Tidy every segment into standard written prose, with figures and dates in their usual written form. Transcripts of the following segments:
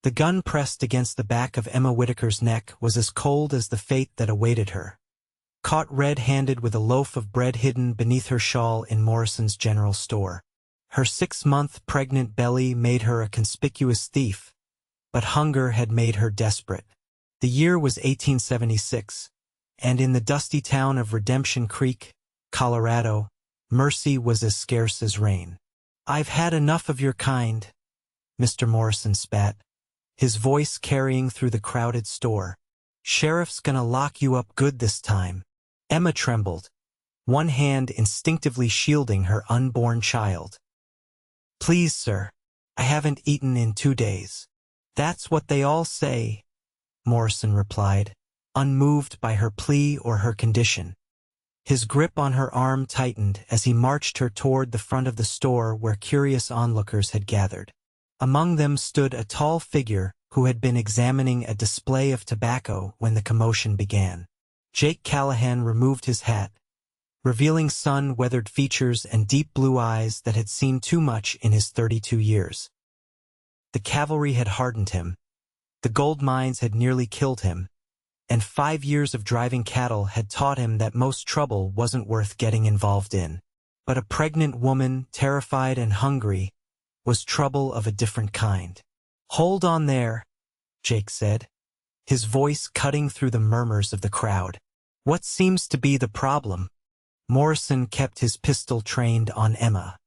The gun pressed against the back of Emma Whitaker's neck was as cold as the fate that awaited her. Caught red-handed with a loaf of bread hidden beneath her shawl in Morrison's general store. Her 6-month pregnant belly made her a conspicuous thief, but hunger had made her desperate. The year was 1876, and in the dusty town of Redemption Creek, Colorado, mercy was as scarce as rain. "I've had enough of your kind," Mr. Morrison spat, his voice carrying through the crowded store. "Sheriff's gonna lock you up good this time." Emma trembled, one hand instinctively shielding her unborn child. "Please, sir, I haven't eaten in 2 days." "That's what they all say," Morrison replied, unmoved by her plea or her condition. His grip on her arm tightened as he marched her toward the front of the store where curious onlookers had gathered. Among them stood a tall figure who had been examining a display of tobacco when the commotion began. Jake Callahan removed his hat, revealing sun-weathered features and deep blue eyes that had seen too much in his 32 years. The cavalry had hardened him, the gold mines had nearly killed him, and 5 years of driving cattle had taught him that most trouble wasn't worth getting involved in. But a pregnant woman, terrified and hungry, was trouble of a different kind. "Hold on there," Jake said, his voice cutting through the murmurs of the crowd. "What seems to be the problem?" Morrison kept his pistol trained on Emma.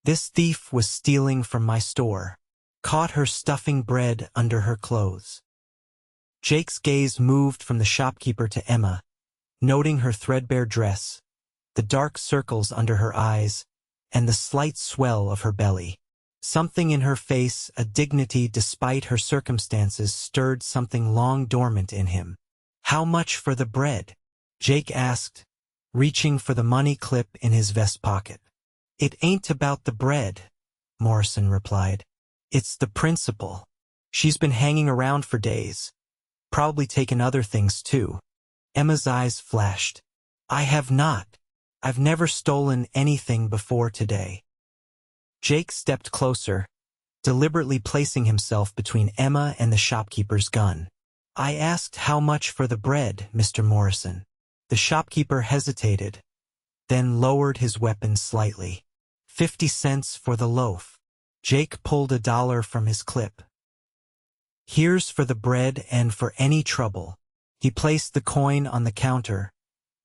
"This thief was stealing from my store. Caught her stuffing bread under her clothes." Jake's gaze moved from the shopkeeper to Emma, noting her threadbare dress, the dark circles under her eyes, and the slight swell of her belly. Something in her face, a dignity despite her circumstances, stirred something long dormant in him. "How much for the bread?" Jake asked, reaching for the money clip in his vest pocket. "It ain't about the bread," Morrison replied. "It's the principle. She's been hanging around for days. Probably taken other things too." Emma's eyes flashed. "I have not. I've never stolen anything before today." Jake stepped closer, deliberately placing himself between Emma and the shopkeeper's gun. "I asked how much for the bread, Mr. Morrison." The shopkeeper hesitated, then lowered his weapon slightly. 50 cents for the loaf." Jake pulled $1 from his clip. "Here's for the bread and for any trouble." He placed the coin on the counter,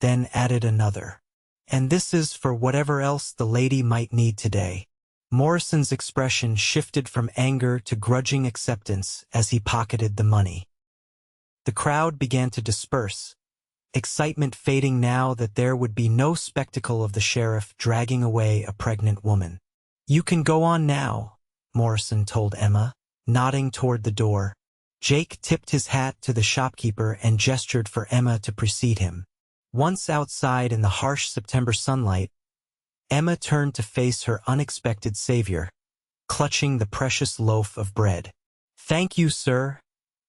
then added another. "And this is for whatever else the lady might need today." Morrison's expression shifted from anger to grudging acceptance as he pocketed the money. The crowd began to disperse, excitement fading now that there would be no spectacle of the sheriff dragging away a pregnant woman. "You can go on now," Morrison told Emma, nodding toward the door. Jake tipped his hat to the shopkeeper and gestured for Emma to precede him. Once outside in the harsh September sunlight, Emma turned to face her unexpected savior, clutching the precious loaf of bread. "Thank you, sir,"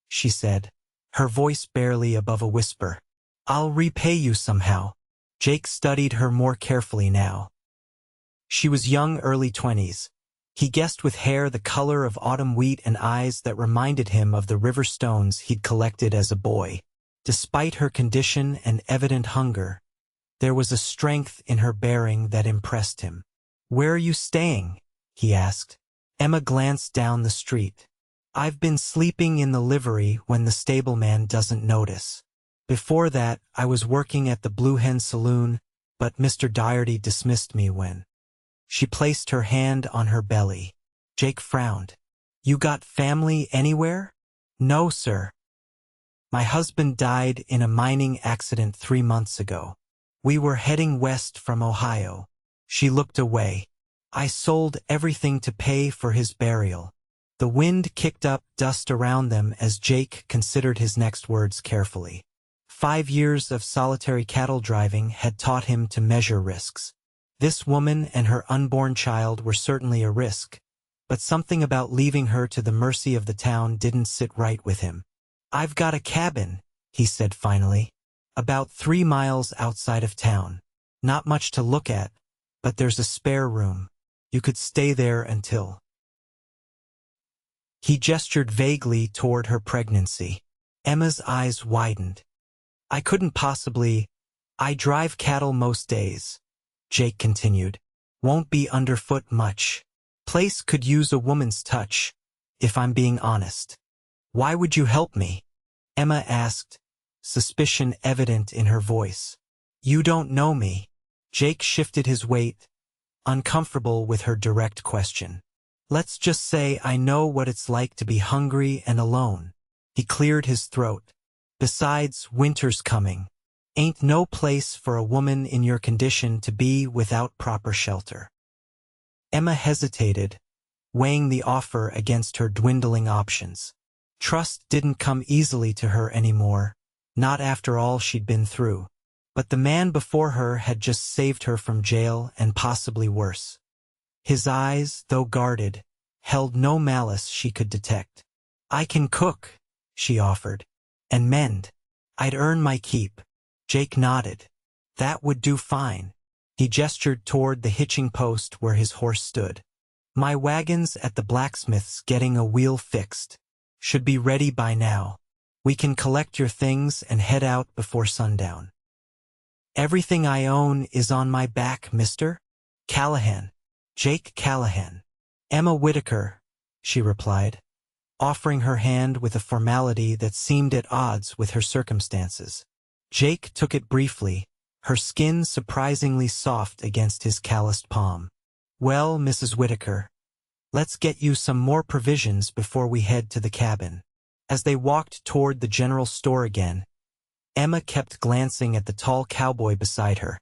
she said, her voice barely above a whisper. "I'll repay you somehow." Jake studied her more carefully now. She was young, early 20s. He guessed with hair the color of autumn wheat and eyes that reminded him of the river stones he'd collected as a boy. Despite her condition and evident hunger, there was a strength in her bearing that impressed him. "Where are you staying?" he asked. Emma glanced down the street. "I've been sleeping in the livery when the stableman doesn't notice. Before that, I was working at the Blue Hen Saloon, but Mr. Doherty dismissed me when—" She placed her hand on her belly. Jake frowned. "You got family anywhere?" "No, sir. My husband died in a mining accident 3 months ago. We were heading west from Ohio." She looked away. "I sold everything to pay for his burial." The wind kicked up dust around them as Jake considered his next words carefully. 5 years of solitary cattle driving had taught him to measure risks. This woman and her unborn child were certainly a risk, but something about leaving her to the mercy of the town didn't sit right with him. "I've got a cabin," he said finally, "about 3 miles outside of town. Not much to look at, but there's a spare room. You could stay there until—" He gestured vaguely toward her pregnancy. Emma's eyes widened. I couldn't possibly. I drive cattle most days, Jake continued. Won't be underfoot much. Place could use a woman's touch, if I'm being honest. Why would you help me? Emma asked, suspicion evident in her voice. You don't know me. Jake shifted his weight, uncomfortable with her direct question. Let's just say I know what it's like to be hungry and alone. He cleared his throat. Besides, winter's coming. Ain't no place for a woman in your condition to be without proper shelter. Emma hesitated, weighing the offer against her dwindling options. Trust didn't come easily to her anymore, not after all she'd been through. But the man before her had just saved her from jail and possibly worse. His eyes, though guarded, held no malice she could detect. I can cook, she offered, and mend. I'd earn my keep. Jake nodded. That would do fine. He gestured toward the hitching post where his horse stood. My wagon's at the blacksmith's getting a wheel fixed. Should be ready by now. We can collect your things and head out before sundown. Everything I own is on my back, Mr. Callahan. Jake Callahan. Emma Whitaker, she replied, offering her hand with a formality that seemed at odds with her circumstances. Jake took it briefly, her skin surprisingly soft against his calloused palm. Well, Mrs. Whitaker, let's get you some more provisions before we head to the cabin. As they walked toward the general store again, Emma kept glancing at the tall cowboy beside her,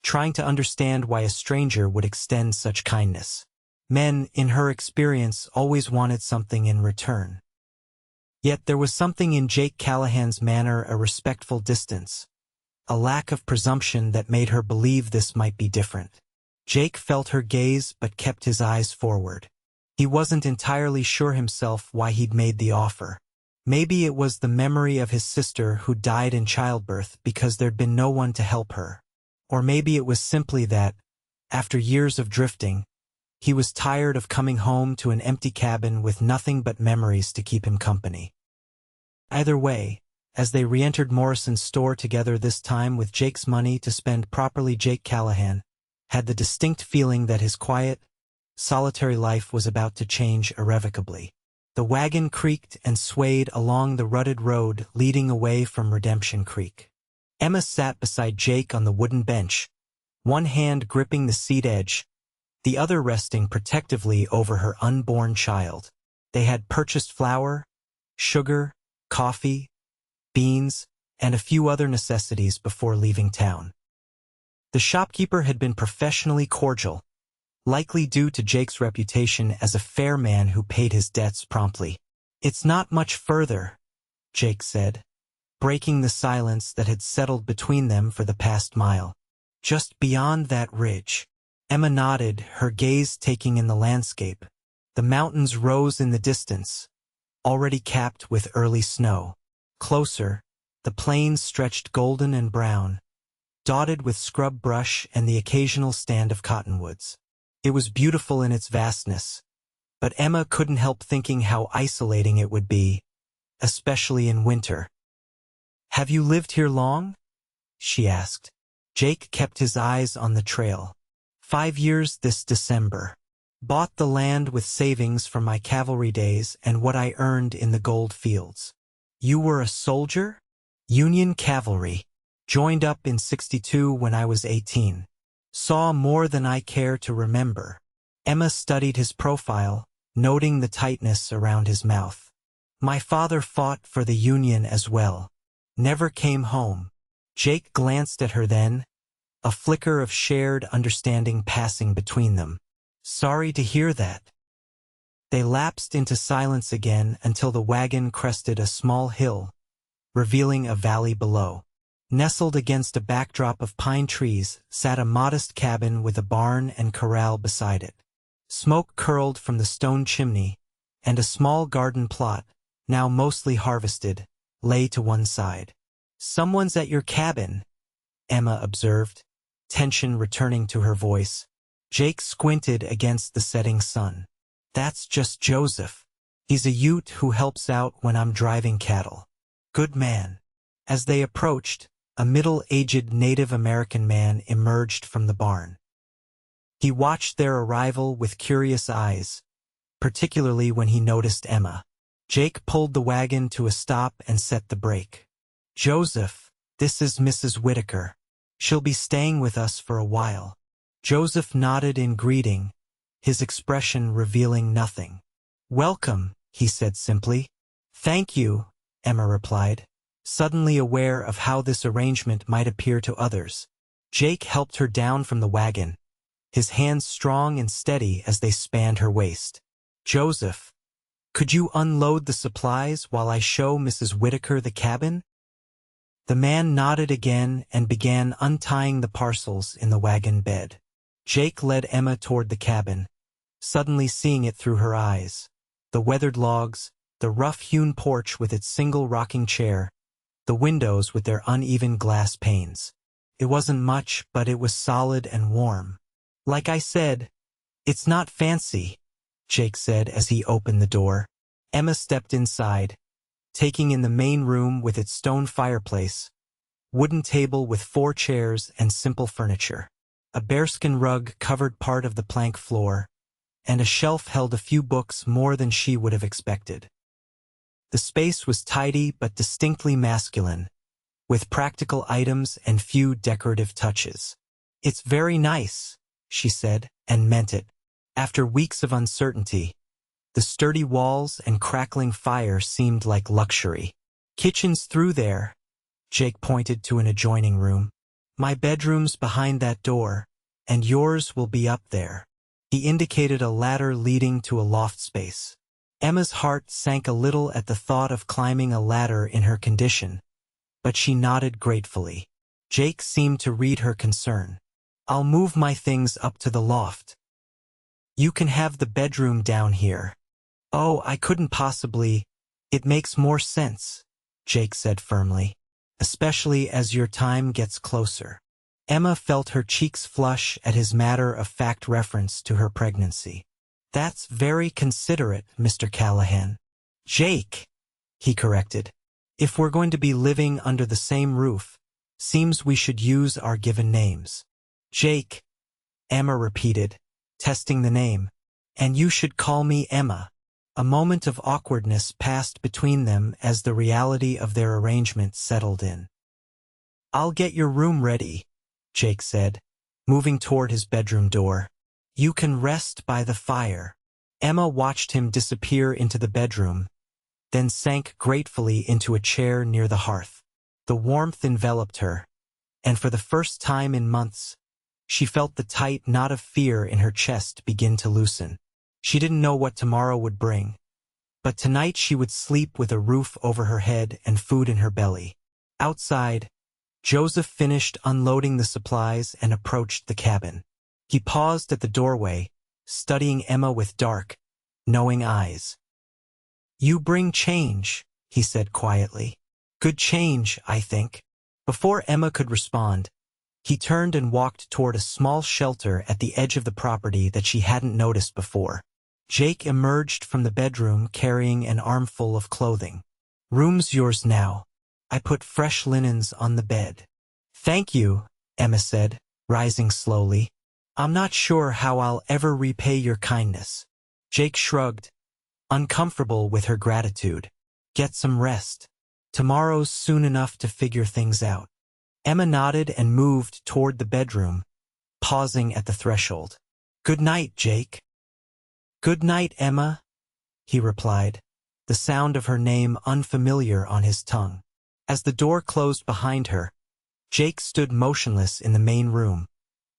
trying to understand why a stranger would extend such kindness. Men, in her experience, always wanted something in return. Yet there was something in Jake Callahan's manner, a respectful distance, a lack of presumption that made her believe this might be different. Jake felt her gaze but kept his eyes forward. He wasn't entirely sure himself why he'd made the offer. Maybe it was the memory of his sister who died in childbirth because there'd been no one to help her. Or maybe it was simply that, after years of drifting, he was tired of coming home to an empty cabin with nothing but memories to keep him company. Either way, as they re-entered Morrison's store together, this time with Jake's money to spend properly, Jake Callahan had the distinct feeling that his quiet, solitary life was about to change irrevocably. The wagon creaked and swayed along the rutted road leading away from Redemption Creek. Emma sat beside Jake on the wooden bench, one hand gripping the seat edge, the other resting protectively over her unborn child. They had purchased flour, sugar, coffee, beans, and a few other necessities before leaving town. The shopkeeper had been professionally cordial, likely due to Jake's reputation as a fair man who paid his debts promptly. It's not much further, Jake said, breaking the silence that had settled between them for the past mile. Just beyond that ridge. Emma nodded, her gaze taking in the landscape. The mountains rose in the distance, already capped with early snow. Closer, the plains stretched golden and brown, dotted with scrub brush and the occasional stand of cottonwoods. It was beautiful in its vastness, but Emma couldn't help thinking how isolating it would be, especially in winter. Have you lived here long? She asked. Jake kept his eyes on the trail. 5 years this December. Bought the land with savings from my cavalry days and what I earned in the gold fields. You were a soldier? Union cavalry. Joined up in '62 when I was 18. Saw more than I care to remember. Emma studied his profile, noting the tightness around his mouth. My father fought for the Union as well. Never came home. Jake glanced at her then, a flicker of shared understanding passing between them. Sorry to hear that. They lapsed into silence again until the wagon crested a small hill, revealing a valley below. Nestled against a backdrop of pine trees sat a modest cabin with a barn and corral beside it. Smoke curled from the stone chimney, and a small garden plot, now mostly harvested, lay to one side. Someone's at your cabin, Emma observed, tension returning to her voice. Jake squinted against the setting sun. That's just Joseph. He's a Ute who helps out when I'm driving cattle. Good man. As they approached, a middle-aged Native American man emerged from the barn. He watched their arrival with curious eyes, particularly when he noticed Emma. Jake pulled the wagon to a stop and set the brake. Joseph, this is Mrs. Whitaker. She'll be staying with us for a while. Joseph nodded in greeting, his expression revealing nothing. Welcome, he said simply. Thank you, Emma replied, suddenly aware of how this arrangement might appear to others. Jake helped her down from the wagon, his hands strong and steady as they spanned her waist. Joseph, could you unload the supplies while I show Mrs. Whitaker the cabin? The man nodded again and began untying the parcels in the wagon bed. Jake led Emma toward the cabin, suddenly seeing it through her eyes. The weathered logs, the rough-hewn porch with its single rocking chair, the windows with their uneven glass panes. It wasn't much, but it was solid and warm. Like I said, it's not fancy, Jake said as he opened the door. Emma stepped inside, taking in the main room with its stone fireplace, wooden table with 4 chairs and simple furniture. A bearskin rug covered part of the plank floor, and a shelf held a few books more than she would have expected. The space was tidy but distinctly masculine, with practical items and few decorative touches. It's very nice, she said, and meant it. After weeks of uncertainty, the sturdy walls and crackling fire seemed like luxury. Kitchen's through there, Jake pointed to an adjoining room. My bedroom's behind that door, and yours will be up there. He indicated a ladder leading to a loft space. Emma's heart sank a little at the thought of climbing a ladder in her condition, but she nodded gratefully. Jake seemed to read her concern. I'll move my things up to the loft. You can have the bedroom down here. Oh, I couldn't possibly. It makes more sense, Jake said firmly, especially as your time gets closer. Emma felt her cheeks flush at his matter-of-fact reference to her pregnancy. That's very considerate, Mr. Callahan. Jake, he corrected. If we're going to be living under the same roof, seems we should use our given names. Jake, Emma repeated, testing the name. And you should call me Emma. A moment of awkwardness passed between them as the reality of their arrangement settled in. I'll get your room ready, Jake said, moving toward his bedroom door. You can rest by the fire. Emma watched him disappear into the bedroom, then sank gratefully into a chair near the hearth. The warmth enveloped her, and for the first time in months, she felt the tight knot of fear in her chest begin to loosen. She didn't know what tomorrow would bring, but tonight she would sleep with a roof over her head and food in her belly. Outside, Joseph finished unloading the supplies and approached the cabin. He paused at the doorway, studying Emma with dark, knowing eyes. You bring change, he said quietly. Good change, I think. Before Emma could respond, he turned and walked toward a small shelter at the edge of the property that she hadn't noticed before. Jake emerged from the bedroom carrying an armful of clothing. Room's yours now. I put fresh linens on the bed. Thank you, Emma said, rising slowly. I'm not sure how I'll ever repay your kindness. Jake shrugged, uncomfortable with her gratitude. Get some rest. Tomorrow's soon enough to figure things out. Emma nodded and moved toward the bedroom, pausing at the threshold. Good night, Jake. Good night, Emma, he replied, the sound of her name unfamiliar on his tongue. As the door closed behind her, Jake stood motionless in the main room,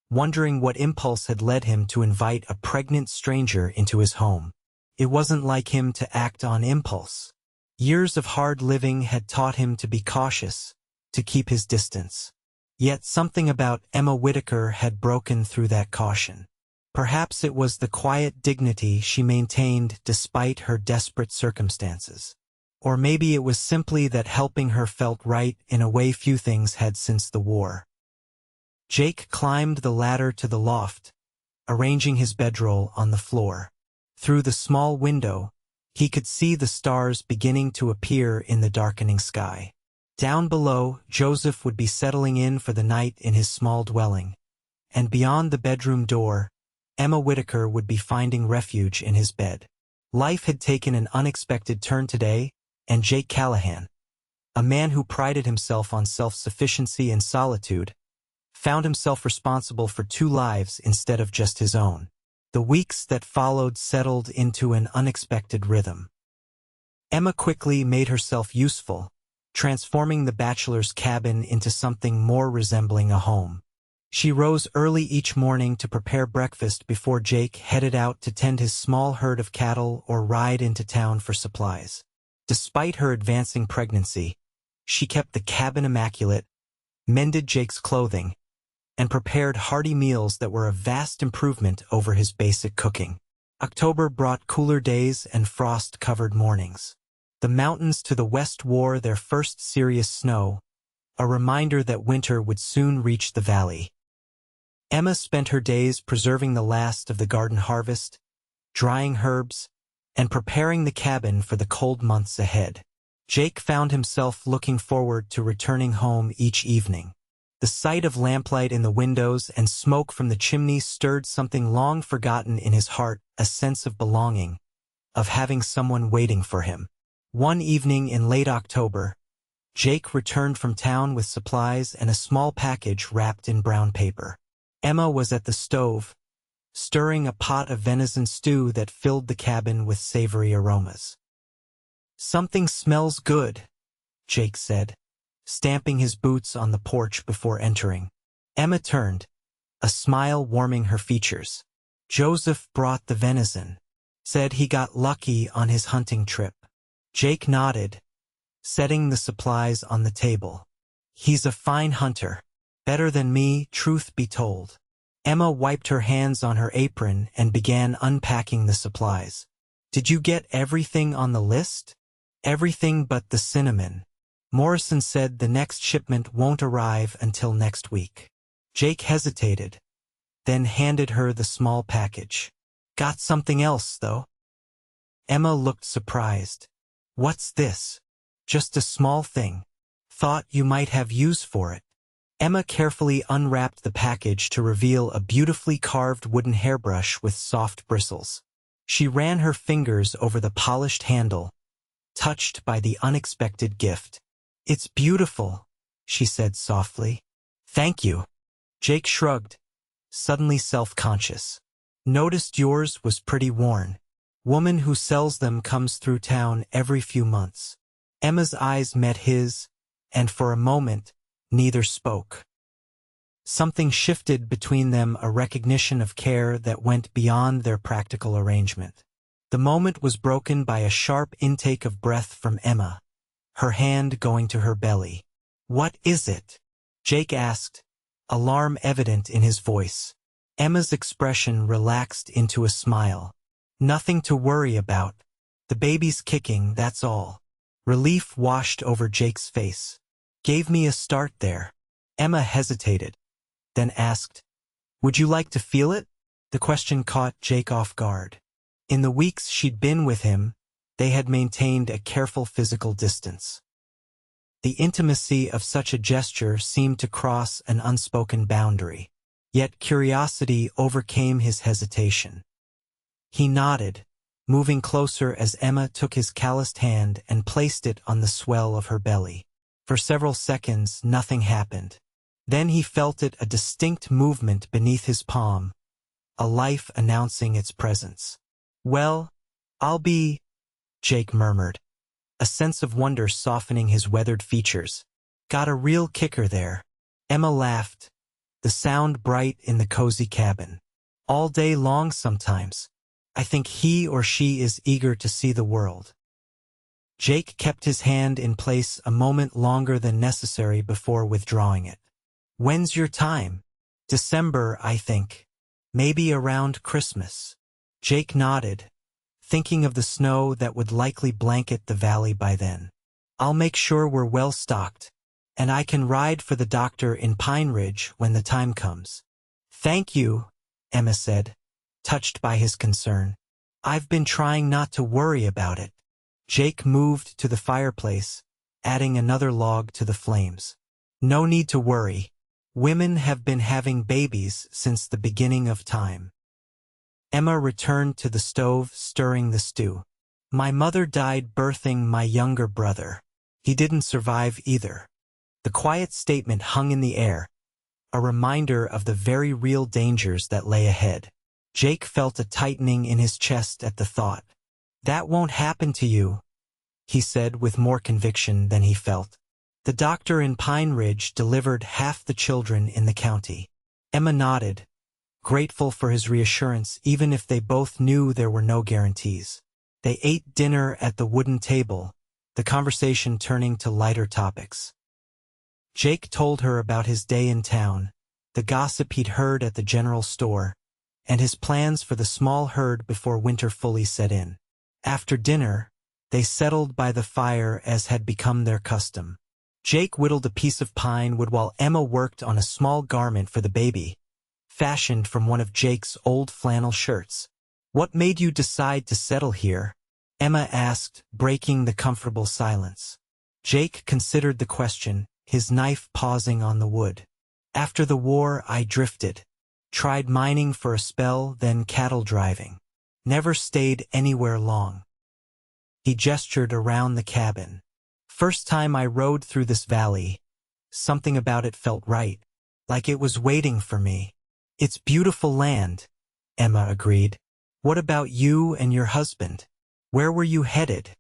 wondering what impulse had led him to invite a pregnant stranger into his home. It wasn't like him to act on impulse. Years of hard living had taught him to be cautious, to keep his distance. Yet something about Emma Whitaker had broken through that caution. Perhaps it was the quiet dignity she maintained despite her desperate circumstances. Or maybe it was simply that helping her felt right in a way few things had since the war. Jake climbed the ladder to the loft, arranging his bedroll on the floor. Through the small window, He could see the stars beginning to appear in the darkening sky. Down below, Joseph would be settling in for the night in his small dwelling. And beyond the bedroom door, Emma Whitaker would be finding refuge in his bed. Life had taken an unexpected turn today, and Jake Callahan, a man who prided himself on self-sufficiency and solitude, found himself responsible for 2 lives instead of just his own. The weeks that followed settled into an unexpected rhythm. Emma quickly made herself useful, transforming the bachelor's cabin into something more resembling a home. She rose early each morning to prepare breakfast before Jake headed out to tend his small herd of cattle or ride into town for supplies. Despite her advancing pregnancy, she kept the cabin immaculate, mended Jake's clothing, and prepared hearty meals that were a vast improvement over his basic cooking. October brought cooler days and frost-covered mornings. The mountains to the west wore their first serious snow, a reminder that winter would soon reach the valley. Emma spent her days preserving the last of the garden harvest, drying herbs, and preparing the cabin for the cold months ahead. Jake found himself looking forward to returning home each evening. The sight of lamplight in the windows and smoke from the chimney stirred something long forgotten in his heart, a sense of belonging, of having someone waiting for him. One evening in late October, Jake returned from town with supplies and a small package wrapped in brown paper. Emma was at the stove, stirring a pot of venison stew that filled the cabin with savory aromas. "Something smells good," Jake said, stamping his boots on the porch before entering. Emma turned, a smile warming her features. "Joseph brought the venison. Said he got lucky on his hunting trip." Jake nodded, setting the supplies on the table. "He's a fine hunter. Better than me, truth be told." Emma wiped her hands on her apron and began unpacking the supplies. "Did you get everything on the list?" "Everything but the cinnamon. Morrison said the next shipment won't arrive until next week." Jake hesitated, then handed her the small package. "Got something else, though?" Emma looked surprised. "What's this?" "Just a small thing. Thought you might have use for it." Emma carefully unwrapped the package to reveal a beautifully carved wooden hairbrush with soft bristles. She ran her fingers over the polished handle, touched by the unexpected gift. "It's beautiful," she said softly. "Thank you." Jake shrugged, suddenly self-conscious. "Noticed yours was pretty worn. Woman who sells them comes through town every few months." Emma's eyes met his, and for a moment, neither spoke. Something shifted between them, a recognition of care that went beyond their practical arrangement. The moment was broken by a sharp intake of breath from Emma, her hand going to her belly. "What is it?" Jake asked, alarm evident in his voice. Emma's expression relaxed into a smile. "Nothing to worry about. The baby's kicking, that's all." Relief washed over Jake's face. "Gave me a start there." Emma hesitated, then asked, "Would you like to feel it?" The question caught Jake off guard. In the weeks she'd been with him, they had maintained a careful physical distance. The intimacy of such a gesture seemed to cross an unspoken boundary, yet curiosity overcame his hesitation. He nodded, moving closer as Emma took his calloused hand and placed it on the swell of her belly. For several seconds, nothing happened. Then he felt it, a distinct movement beneath his palm, a life announcing its presence. "Well, I'll be," Jake murmured, a sense of wonder softening his weathered features. "Got a real kicker there." Emma laughed, the sound bright in the cozy cabin. "All day long sometimes. I think he or she is eager to see the world." Jake kept his hand in place a moment longer than necessary before withdrawing it. "When's your time?" "December, I think. Maybe around Christmas." Jake nodded, thinking of the snow that would likely blanket the valley by then. "I'll make sure we're well stocked, and I can ride for the doctor in Pine Ridge when the time comes." "Thank you," Emma said, touched by his concern. I've been trying not to worry about it. Jake moved to the fireplace, adding another log to the flames. No need to worry. Women have been having babies since the beginning of time. Emma returned to the stove, stirring the stew. My mother died birthing my younger brother. He didn't survive either. The quiet statement hung in the air, a reminder of the very real dangers that lay ahead. Jake felt a tightening in his chest at the thought. That won't happen to you, he said with more conviction than he felt. The doctor in Pine Ridge delivered half the children in the county. Emma nodded, grateful for his reassurance even if they both knew there were no guarantees. They ate dinner at the wooden table, the conversation turning to lighter topics. Jake told her about his day in town, the gossip he'd heard at the general store, and his plans for the small herd before winter fully set in. After dinner, they settled by the fire as had become their custom. Jake whittled a piece of pine wood while Emma worked on a small garment for the baby, fashioned from one of Jake's old flannel shirts. What made you decide to settle here? Emma asked, breaking the comfortable silence. Jake considered the question, his knife pausing on the wood. After the war, I drifted. Tried mining for a spell, then cattle driving. Never stayed anywhere long. He gestured around the cabin. First time I rode through this valley, something about it felt right, like it was waiting for me. It's beautiful land, Emma agreed. What about you and your husband? Where were you headed?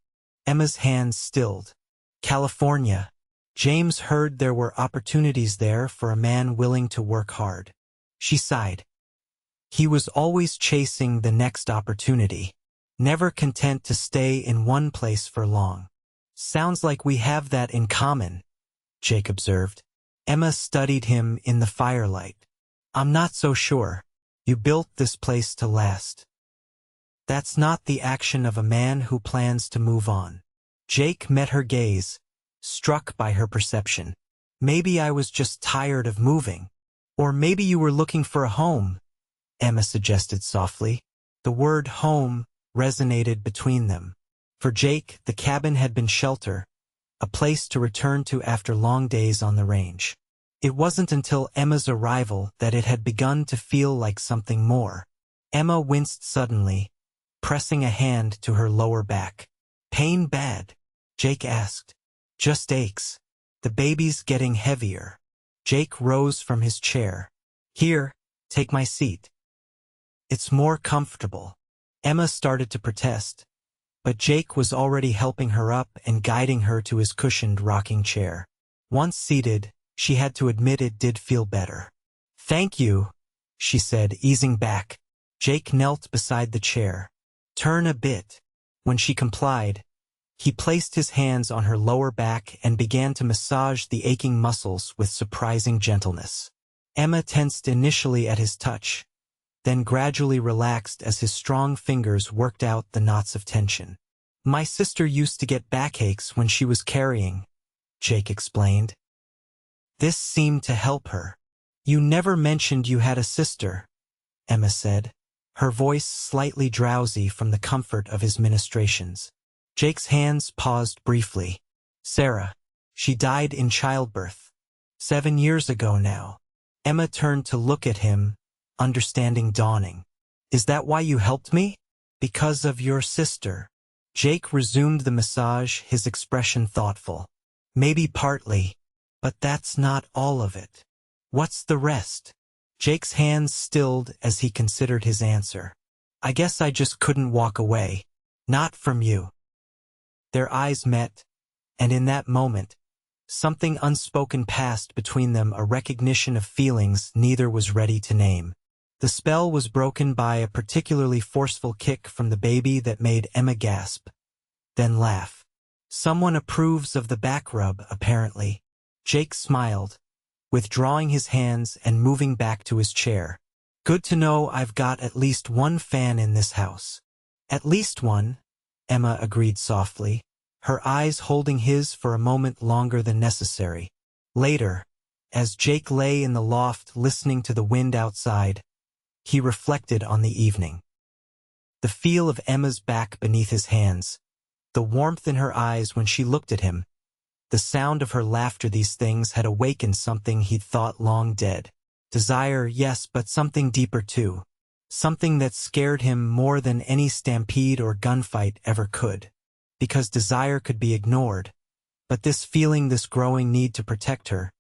Emma's hands stilled. California. James heard there were opportunities there for a man willing to work hard. She sighed. He was always chasing the next opportunity, never content to stay in one place for long. Sounds like we have that in common, Jake observed. Emma studied him in the firelight. I'm not so sure. You built this place to last. That's not the action of a man who plans to move on. Jake met her gaze, struck by her perception. Maybe I was just tired of moving. Or maybe you were looking for a home, Emma suggested softly. The word home resonated between them. For Jake, the cabin had been shelter, a place to return to after long days on the range. It wasn't until Emma's arrival that it had begun to feel like something more. Emma winced suddenly, pressing a hand to her lower back. Pain bad? Jake asked. Just aches. The baby's getting heavier. Jake rose from his chair. Here, take my seat. It's more comfortable. Emma started to protest, but Jake was already helping her up and guiding her to his cushioned rocking chair. Once seated, she had to admit it did feel better. Thank you, she said, easing back. Jake knelt beside the chair. Turn a bit. When she complied, he placed his hands on her lower back and began to massage the aching muscles with surprising gentleness. Emma tensed initially at his touch, then gradually relaxed as his strong fingers worked out the knots of tension. My sister used to get backaches when she was carrying, Jake explained. This seemed to help her. You never mentioned you had a sister, Emma said, her voice slightly drowsy from the comfort of his ministrations. Jake's hands paused briefly. Sarah. She died in childbirth. 7 years ago now. Emma turned to look at him, understanding dawning. Is that why you helped me? Because of your sister. Jake resumed the massage, his expression thoughtful. Maybe partly, but that's not all of it. What's the rest? Jake's hands stilled as he considered his answer. I guess I just couldn't walk away. Not from you. Their eyes met, and in that moment, something unspoken passed between them, a recognition of feelings neither was ready to name. The spell was broken by a particularly forceful kick from the baby that made Emma gasp, then laugh. Someone approves of the back rub, apparently. Jake smiled, withdrawing his hands and moving back to his chair. Good to know I've got at least one fan in this house. At least one, Emma agreed softly, her eyes holding his for a moment longer than necessary. Later, as Jake lay in the loft listening to the wind outside, he reflected on the evening. The feel of Emma's back beneath his hands, the warmth in her eyes when she looked at him, the sound of her laughter, these things had awakened something he'd thought long dead. Desire, yes, but something deeper too. Something that scared him more than any stampede or gunfight ever could. Because desire could be ignored, but this feeling, this growing need to protect her,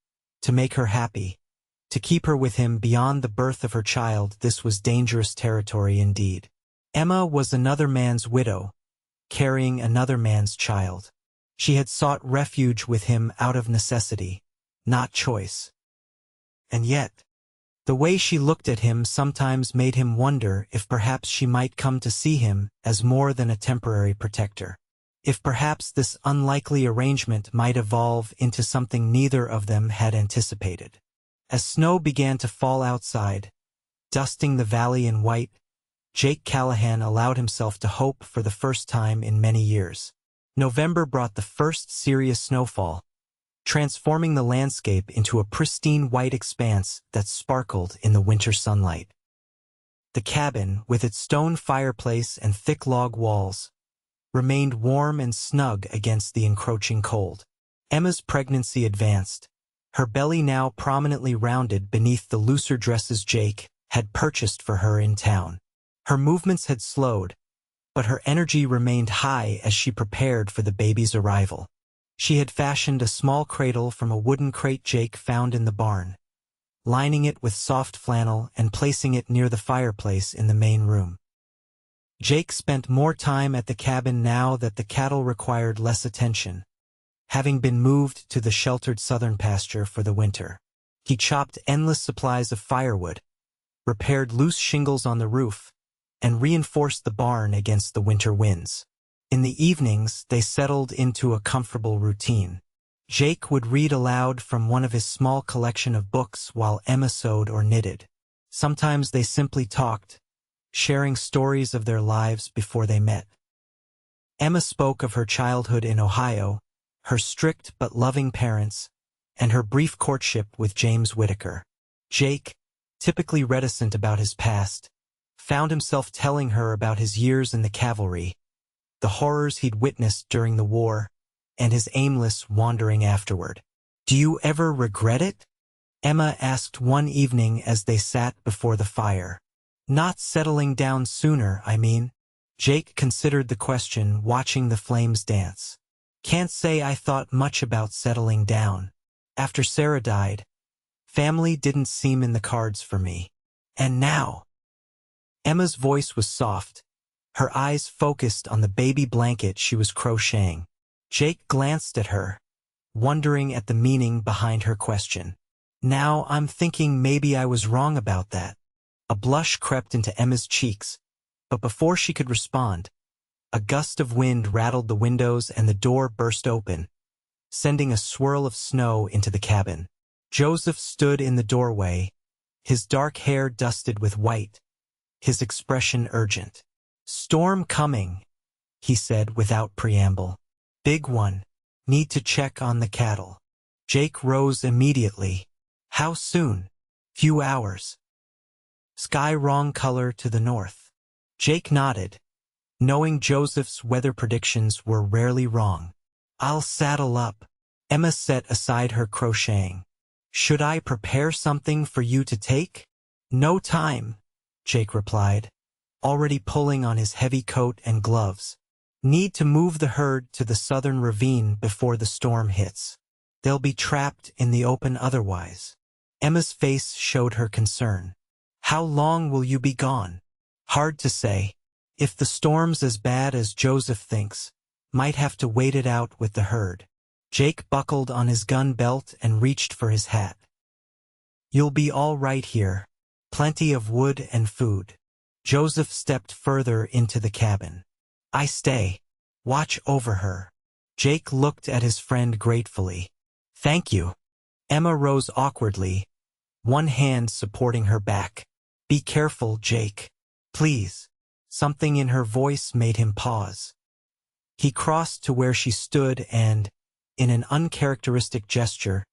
to make her happy, to keep her with him beyond the birth of her child, this was dangerous territory indeed. Emma was another man's widow, carrying another man's child. She had sought refuge with him out of necessity, not choice. And yet, the way she looked at him sometimes made him wonder if perhaps she might come to see him as more than a temporary protector. If perhaps this unlikely arrangement might evolve into something neither of them had anticipated. As snow began to fall outside, dusting the valley in white, Jake Callahan allowed himself to hope for the first time in many years. November brought the first serious snowfall, transforming the landscape into a pristine white expanse that sparkled in the winter sunlight. The cabin, with its stone fireplace and thick log walls, remained warm and snug against the encroaching cold. Emma's pregnancy advanced, her belly now prominently rounded beneath the looser dresses Jake had purchased for her in town. Her movements had slowed, but her energy remained high as she prepared for the baby's arrival. She had fashioned a small cradle from a wooden crate Jake found in the barn, lining it with soft flannel and placing it near the fireplace in the main room. Jake spent more time at the cabin now that the cattle required less attention, having been moved to the sheltered southern pasture for the winter. He chopped endless supplies of firewood, repaired loose shingles on the roof, and reinforced the barn against the winter winds. In the evenings, they settled into a comfortable routine. Jake would read aloud from one of his small collection of books while Emma sewed or knitted. Sometimes they simply talked, sharing stories of their lives before they met. Emma spoke of her childhood in Ohio, her strict but loving parents, and her brief courtship with James Whitaker. Jake, typically reticent about his past, found himself telling her about his years in the cavalry, the horrors he'd witnessed during the war, and his aimless wandering afterward. "Do you ever regret it?" Emma asked one evening as they sat before the fire. "Not settling down sooner, I mean." Jake considered the question, watching the flames dance. "Can't say I thought much about settling down. After Sarah died, family didn't seem in the cards for me. And now—" Emma's voice was soft, her eyes focused on the baby blanket she was crocheting. Jake glanced at her, wondering at the meaning behind her question. "Now I'm thinking maybe I was wrong about that." A blush crept into Emma's cheeks, but before she could respond, a gust of wind rattled the windows and the door burst open, sending a swirl of snow into the cabin. Joseph stood in the doorway, his dark hair dusted with white, his expression urgent. "Storm coming," he said without preamble. "Big one. Need to check on the cattle." Jake rose immediately. "How soon?" "Few hours. Sky wrong color to the north." Jake nodded, knowing Joseph's weather predictions were rarely wrong. "I'll saddle up." Emma set aside her crocheting. "Should I prepare something for you to take?" "No time," Jake replied, already pulling on his heavy coat and gloves. "Need to move the herd to the southern ravine before the storm hits. They'll be trapped in the open otherwise." Emma's face showed her concern. "How long will you be gone?" "Hard to say. If the storm's as bad as Joseph thinks, might have to wait it out with the herd." Jake buckled on his gun belt and reached for his hat. "You'll be all right here. Plenty of wood and food." Joseph stepped further into the cabin. "I stay. Watch over her." Jake looked at his friend gratefully. "Thank you." Emma rose awkwardly, one hand supporting her back. "Be careful, Jake. Please." Something in her voice made him pause. He crossed to where she stood and, in an uncharacteristic gesture,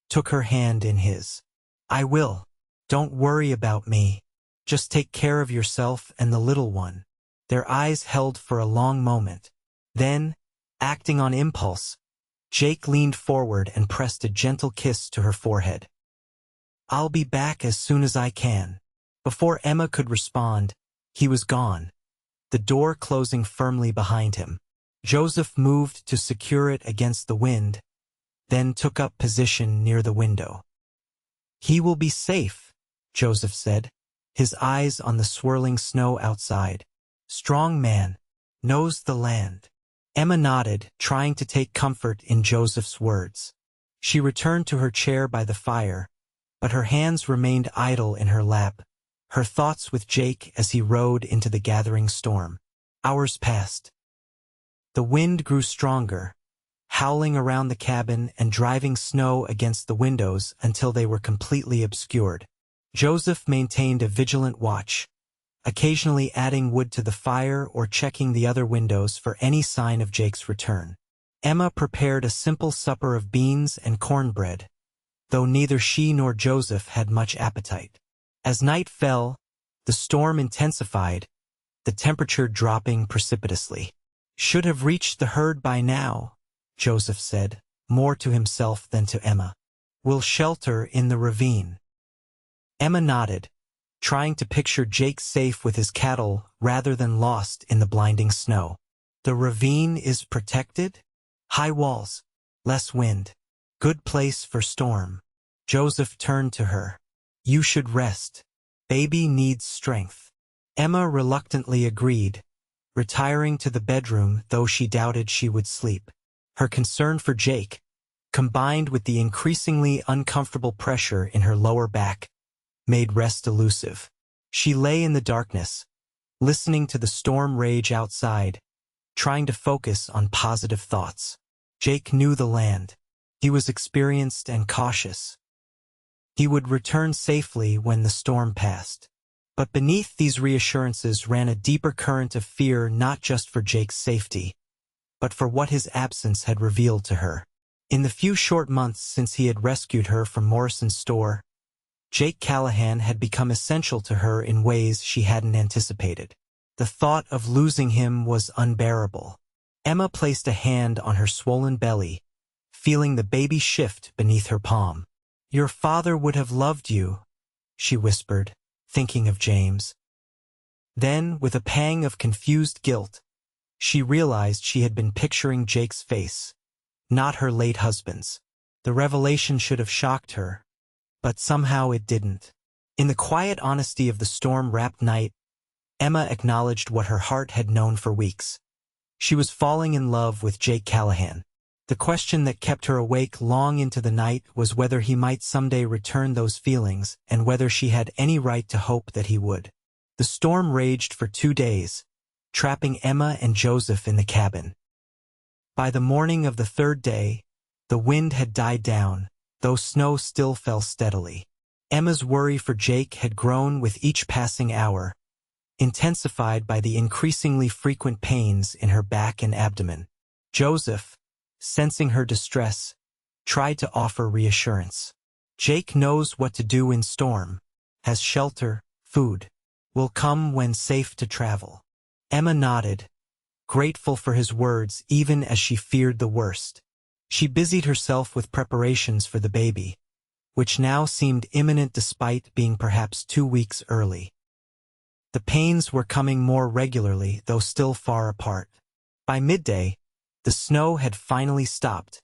took her hand in his. "I will. Don't worry about me. Just take care of yourself and the little one." Their eyes held for a long moment. Then, acting on impulse, Jake leaned forward and pressed a gentle kiss to her forehead. "I'll be back as soon as I can." Before Emma could respond, he was gone, the door closing firmly behind him. Joseph moved to secure it against the wind, then took up position near the window. "He will be safe," Joseph said, his eyes on the swirling snow outside. "Strong man, knows the land." Emma nodded, trying to take comfort in Joseph's words. She returned to her chair by the fire, but her hands remained idle in her lap, her thoughts with Jake as he rode into the gathering storm. Hours passed. The wind grew stronger, howling around the cabin and driving snow against the windows until they were completely obscured. Joseph maintained a vigilant watch, occasionally adding wood to the fire or checking the other windows for any sign of Jake's return. Emma prepared a simple supper of beans and cornbread, though neither she nor Joseph had much appetite. As night fell, the storm intensified, the temperature dropping precipitously. "Should have reached the herd by now," Joseph said, more to himself than to Emma. "We'll shelter in the ravine." Emma nodded, trying to picture Jake safe with his cattle rather than lost in the blinding snow. "The ravine is protected? High walls, less wind. Good place for storm." Joseph turned to her. "You should rest. Baby needs strength." Emma reluctantly agreed, retiring to the bedroom though she doubted she would sleep. Her concern for Jake, combined with the increasingly uncomfortable pressure in her lower back, made rest elusive. She lay in the darkness, listening to the storm rage outside, trying to focus on positive thoughts. Jake knew the land. He was experienced and cautious. He would return safely when the storm passed. But beneath these reassurances ran a deeper current of fear, not just for Jake's safety, but for what his absence had revealed to her. In the few short months since he had rescued her from Morrison's store, Jake Callahan had become essential to her in ways she hadn't anticipated. The thought of losing him was unbearable. Emma placed a hand on her swollen belly, feeling the baby shift beneath her palm. "Your father would have loved you," she whispered, thinking of James. Then, with a pang of confused guilt, she realized she had been picturing Jake's face, not her late husband's. The revelation should have shocked her, but somehow it didn't. In the quiet honesty of the storm-wrapped night, Emma acknowledged what her heart had known for weeks. She was falling in love with Jake Callahan. The question that kept her awake long into the night was whether he might someday return those feelings and whether she had any right to hope that he would. The storm raged for 2 days, trapping Emma and Joseph in the cabin. By the morning of the 3rd day, the wind had died down, though snow still fell steadily. Emma's worry for Jake had grown with each passing hour, intensified by the increasingly frequent pains in her back and abdomen. Joseph, sensing her distress, tried to offer reassurance. "Jake knows what to do in storm, has shelter, food, will come when safe to travel." Emma nodded, grateful for his words even as she feared the worst. She busied herself with preparations for the baby, which now seemed imminent despite being perhaps 2 weeks early. The pains were coming more regularly, though still far apart. By midday, the snow had finally stopped,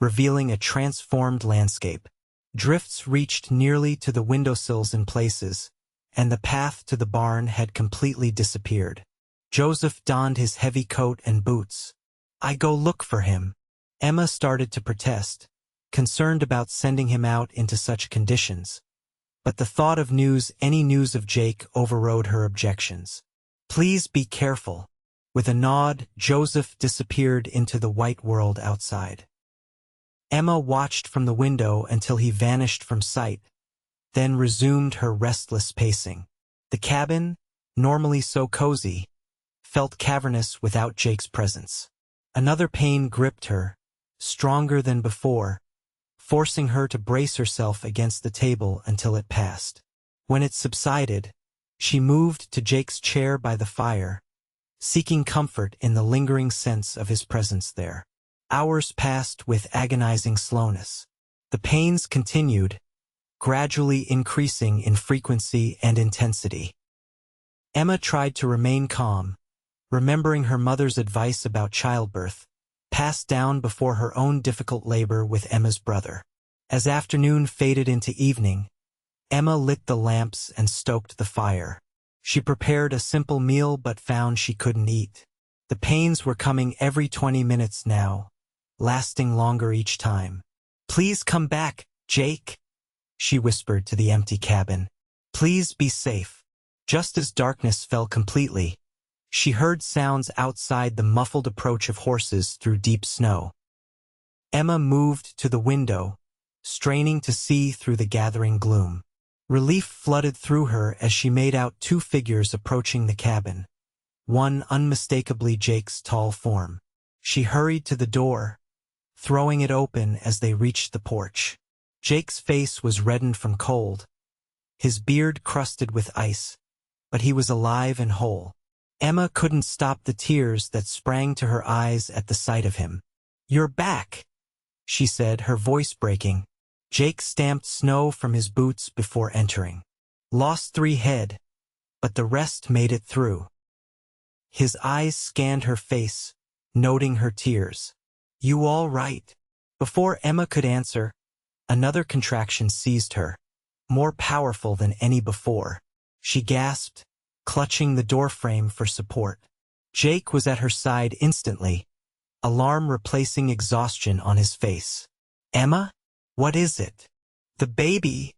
revealing a transformed landscape. Drifts reached nearly to the windowsills in places, and the path to the barn had completely disappeared. Joseph donned his heavy coat and boots. "I go look for him." Emma started to protest, concerned about sending him out into such conditions. But the thought of any news of Jake overrode her objections. "Please be careful." With a nod, Joseph disappeared into the white world outside. Emma watched from the window until he vanished from sight, then resumed her restless pacing. The cabin, normally so cozy, felt cavernous without Jake's presence. Another pain gripped her, stronger than before, forcing her to brace herself against the table until it passed. When it subsided, she moved to Jake's chair by the fire, seeking comfort in the lingering sense of his presence there. Hours passed with agonizing slowness. The pains continued, gradually increasing in frequency and intensity. Emma tried to remain calm, remembering her mother's advice about childbirth, passed down before her own difficult labor with Emma's brother. As afternoon faded into evening, Emma lit the lamps and stoked the fire. She prepared a simple meal but found she couldn't eat. The pains were coming every 20 minutes now, lasting longer each time. "Please come back, Jake," she whispered to the empty cabin. "Please be safe." Just as darkness fell completely, she heard sounds outside, the muffled approach of horses through deep snow. Emma moved to the window, straining to see through the gathering gloom. Relief flooded through her as she made out two figures approaching the cabin, one unmistakably Jake's tall form. She hurried to the door, throwing it open as they reached the porch. Jake's face was reddened from cold, his beard crusted with ice, but he was alive and whole. Emma couldn't stop the tears that sprang to her eyes at the sight of him. "You're back," she said, her voice breaking. Jake stamped snow from his boots before entering. "Lost 3 head, but the rest made it through." His eyes scanned her face, noting her tears. "You all right?" Before Emma could answer, another contraction seized her, more powerful than any before. She gasped, clutching the doorframe for support. Jake was at her side instantly, alarm replacing exhaustion on his face. "Emma? What is it?" "The baby,"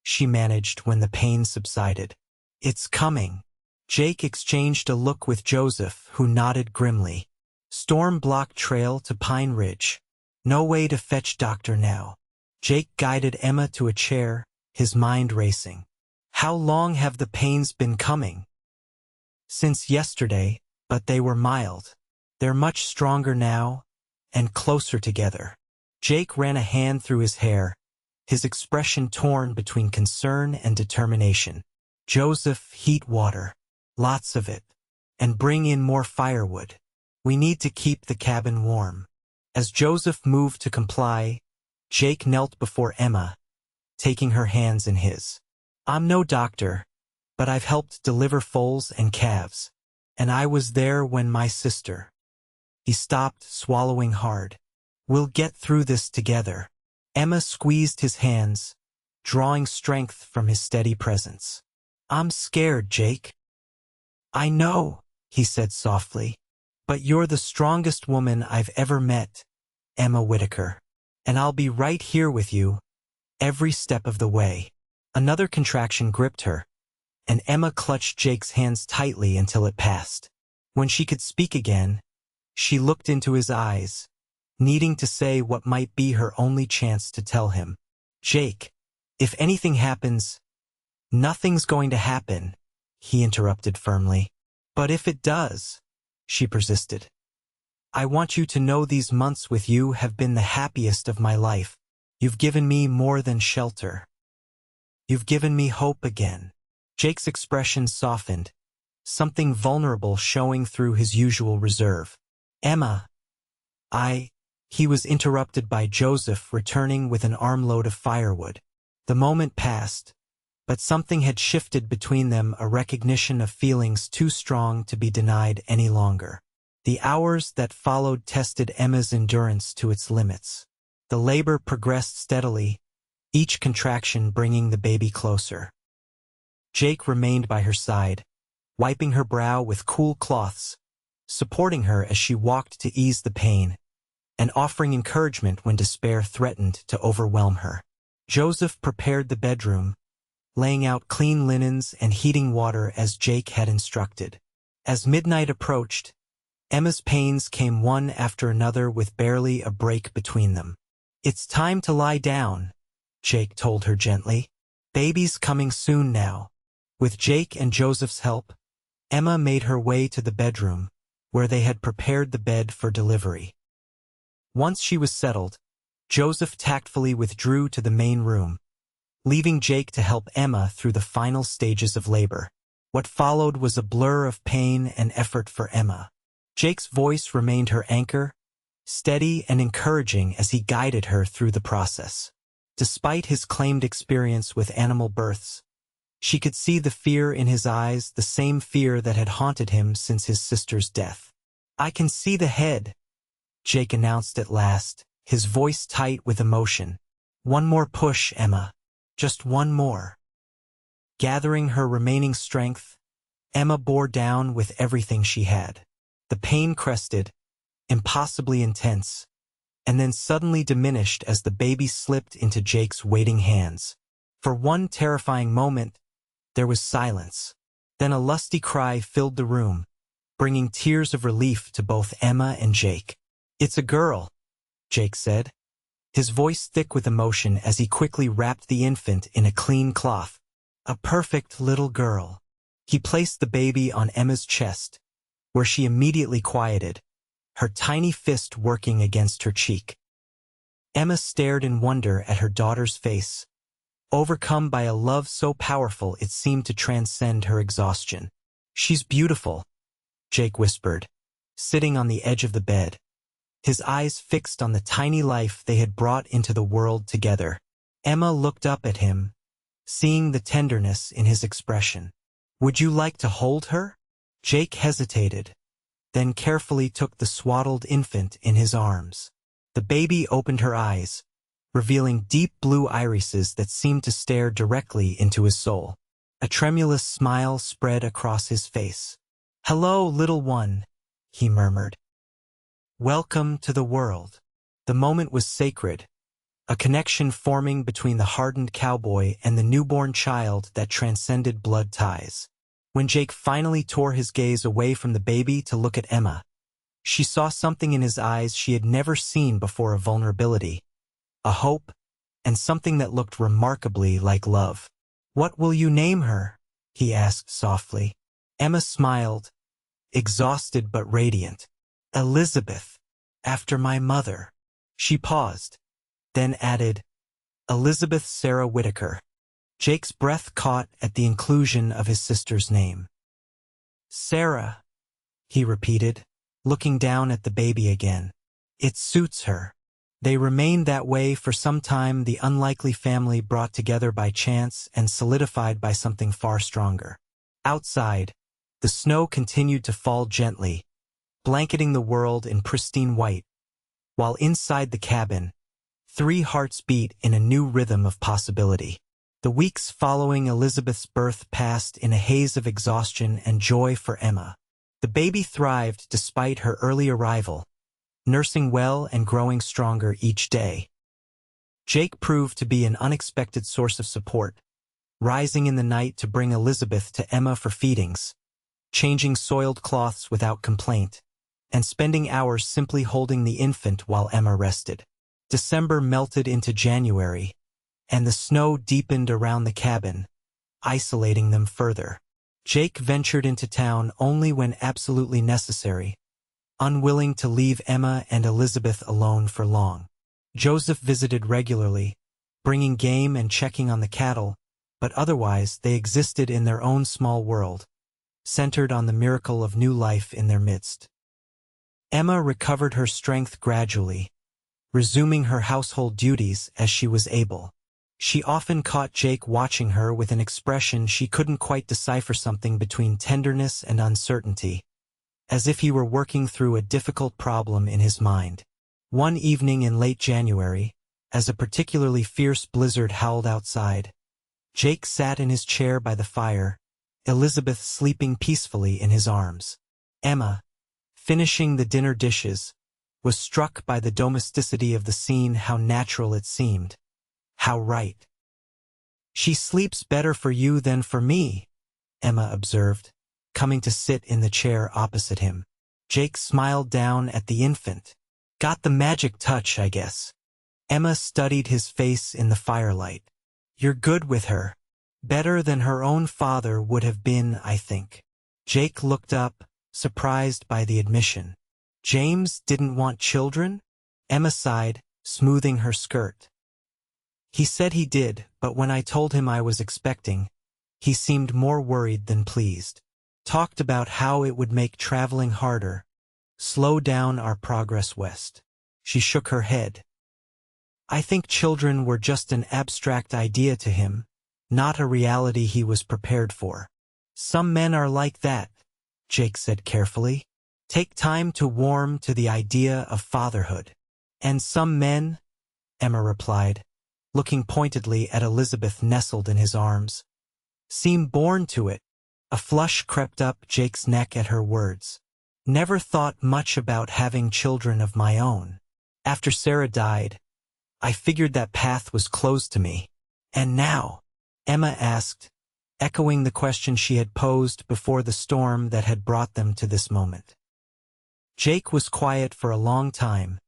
she managed when the pain subsided. "It's coming." Jake exchanged a look with Joseph, who nodded grimly. "Storm-blocked trail to Pine Ridge. No way to fetch doctor now." Jake guided Emma to a chair, his mind racing. "How long have the pains been coming?" "Since yesterday, but they were mild. They're much stronger now, and closer together." Jake ran a hand through his hair, his expression torn between concern and determination. "Joseph, heat water. Lots of it. And bring in more firewood. We need to keep the cabin warm." As Joseph moved to comply, Jake knelt before Emma, taking her hands in his. "I'm no doctor, but I've helped deliver foals and calves, and I was there when my sister—" He stopped, swallowing hard. "We'll get through this together." Emma squeezed his hands, drawing strength from his steady presence. "I'm scared, Jake." "I know," he said softly, "but you're the strongest woman I've ever met, Emma Whitaker. And I'll be right here with you, every step of the way." Another contraction gripped her, and Emma clutched Jake's hands tightly until it passed. When she could speak again, she looked into his eyes, needing to say what might be her only chance to tell him. "Jake, if anything happens—" "Nothing's going to happen," he interrupted firmly. "But if it does," she persisted, "I want you to know these months with you have been the happiest of my life. You've given me more than shelter. You've given me hope again." Jake's expression softened, something vulnerable showing through his usual reserve. "Emma, He was interrupted by Joseph returning with an armload of firewood. The moment passed, but something had shifted between them, a recognition of feelings too strong to be denied any longer. The hours that followed tested Emma's endurance to its limits. The labor progressed steadily, each contraction bringing the baby closer. Jake remained by her side, wiping her brow with cool cloths, supporting her as she walked to ease the pain, and offering encouragement when despair threatened to overwhelm her. Joseph prepared the bedroom, laying out clean linens and heating water as Jake had instructed. As midnight approached, Emma's pains came one after another with barely a break between them. "It's time to lie down," Jake told her gently. "Baby's coming soon now." With Jake and Joseph's help, Emma made her way to the bedroom, where they had prepared the bed for delivery. Once she was settled, Joseph tactfully withdrew to the main room, leaving Jake to help Emma through the final stages of labor. What followed was a blur of pain and effort for Emma. Jake's voice remained her anchor, steady and encouraging as he guided her through the process. Despite his claimed experience with animal births, she could see the fear in his eyes, the same fear that had haunted him since his sister's death. "I can see the head," Jake announced at last, his voice tight with emotion. "One more push, Emma. Just one more." Gathering her remaining strength, Emma bore down with everything she had. The pain crested, impossibly intense, and then suddenly diminished as the baby slipped into Jake's waiting hands. For one terrifying moment, there was silence. Then a lusty cry filled the room, bringing tears of relief to both Emma and Jake. "It's a girl," Jake said, his voice thick with emotion as he quickly wrapped the infant in a clean cloth. "A perfect little girl." He placed the baby on Emma's chest, where she immediately quieted, her tiny fist working against her cheek. Emma stared in wonder at her daughter's face, overcome by a love so powerful it seemed to transcend her exhaustion. "She's beautiful," Jake whispered, sitting on the edge of the bed, his eyes fixed on the tiny life they had brought into the world together. Emma looked up at him, seeing the tenderness in his expression. "Would you like to hold her?" Jake hesitated, then carefully took the swaddled infant in his arms. The baby opened her eyes, revealing deep blue irises that seemed to stare directly into his soul. A tremulous smile spread across his face. "Hello, little one," he murmured. "Welcome to the world." The moment was sacred, a connection forming between the hardened cowboy and the newborn child that transcended blood ties. When Jake finally tore his gaze away from the baby to look at Emma, she saw something in his eyes she had never seen before: a vulnerability, a hope, and something that looked remarkably like love. "What will you name her?" he asked softly. Emma smiled, exhausted but radiant. "Elizabeth, after my mother." She paused, then added, "Elizabeth Sarah Whitaker." Jake's breath caught at the inclusion of his sister's name. "Sarah," he repeated, looking down at the baby again. "It suits her." They remained that way for some time, the unlikely family brought together by chance and solidified by something far stronger. Outside, the snow continued to fall gently, blanketing the world in pristine white, while inside the cabin, 3 hearts beat in a new rhythm of possibility. The weeks following Elizabeth's birth passed in a haze of exhaustion and joy for Emma. The baby thrived despite her early arrival, nursing well and growing stronger each day. Jake proved to be an unexpected source of support, rising in the night to bring Elizabeth to Emma for feedings, changing soiled cloths without complaint, and spending hours simply holding the infant while Emma rested. December melted into January, and the snow deepened around the cabin, isolating them further. Jake ventured into town only when absolutely necessary, unwilling to leave Emma and Elizabeth alone for long. Joseph visited regularly, bringing game and checking on the cattle, but otherwise they existed in their own small world, centered on the miracle of new life in their midst. Emma recovered her strength gradually, resuming her household duties as she was able. She often caught Jake watching her with an expression she couldn't quite decipher, something between tenderness and uncertainty, as if he were working through a difficult problem in his mind. One evening in late January, as a particularly fierce blizzard howled outside, Jake sat in his chair by the fire, Elizabeth sleeping peacefully in his arms. Emma, finishing the dinner dishes, was struck by the domesticity of the scene, how natural it seemed. How right. "She sleeps better for you than for me," Emma observed, coming to sit in the chair opposite him. Jake smiled down at the infant. "Got the magic touch, I guess." Emma studied his face in the firelight. "You're good with her. Better than her own father would have been, I think." Jake looked up, surprised by the admission. "James didn't want children?" Emma sighed, smoothing her skirt. "He said he did, but when I told him I was expecting, He seemed more worried than pleased. Talked about how it would make traveling harder, slow down our progress west. She shook her head. I think children were just an abstract idea to him, not a reality he was prepared for. Some men are like that, Jake said carefully. Take time to warm to the idea of fatherhood. And some men, Emma replied, looking pointedly at Elizabeth nestled in his arms, seem born to it. A flush crept up Jake's neck at her words. Never thought much about having children of my own. After Sarah died, I figured that path was closed to me. And now? Emma asked, echoing the question she had posed before the storm that had brought them to this moment. Jake was quiet for a long time,